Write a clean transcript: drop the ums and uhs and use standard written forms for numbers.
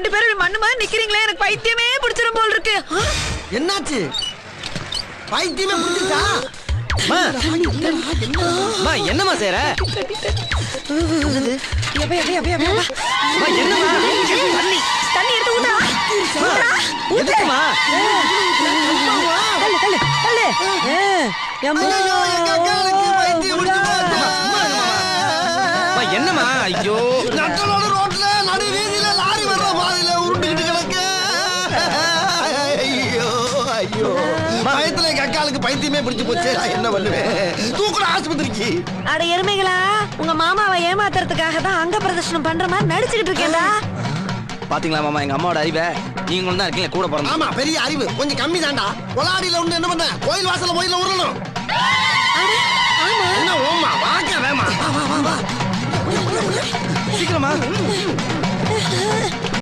ரெண்டு பேரும் மண்ணு மாதிரி நிக்கிறீங்களே, எனக்கு பைத்தியமே பிடிச்சிரும் போல் இருக்கு. என்னாச்சு? பைத்தியமே பிடிச்சிருச்சா? என்னமா செய்யற? தண்ணி எடுத்து ஊத்துறா. எதுக்குமா? தள்ளு தள்ளு தள்ளு. என்னமா? ஐயோ, நட்டலோட ரோட்ல நடு வீதியில லாரி வர்ற பாதையில உருண்டுகிட்டு கிடக்கு. ஐயோ ஐயோ, பயத்துல எங்க அக்காளுக்கு பைத்தியமே பிடிச்சு போச்சு. நான் என்ன பண்ணுவேன்? தூக்குற ஆஸ்பத்திரிக்கு. அட எருமைகளா, உங்க மாமாவை ஏமாத்துறதுக்காக தான் அங்க பிரதர்ஷனம் பண்ற மாதிரி நடிச்சுக்கிட்டு இருக்கேன்டா. பாத்தீங்களா மாமா, எங்க அம்மாவோட அறிவை. நீங்களும் தான் இருக்கீங்க கூட பிறந்த. ஆமா, பெரிய அறிவு கொஞ்சம் கம்மி தான்டா. கொலாடியில ஒண்ணு என்ன பண்ண, கோயில் வாசல்ல கோயில்ல உருளணும். என்ன ஓமா வாக்க வேமா. சீக்கிரமா.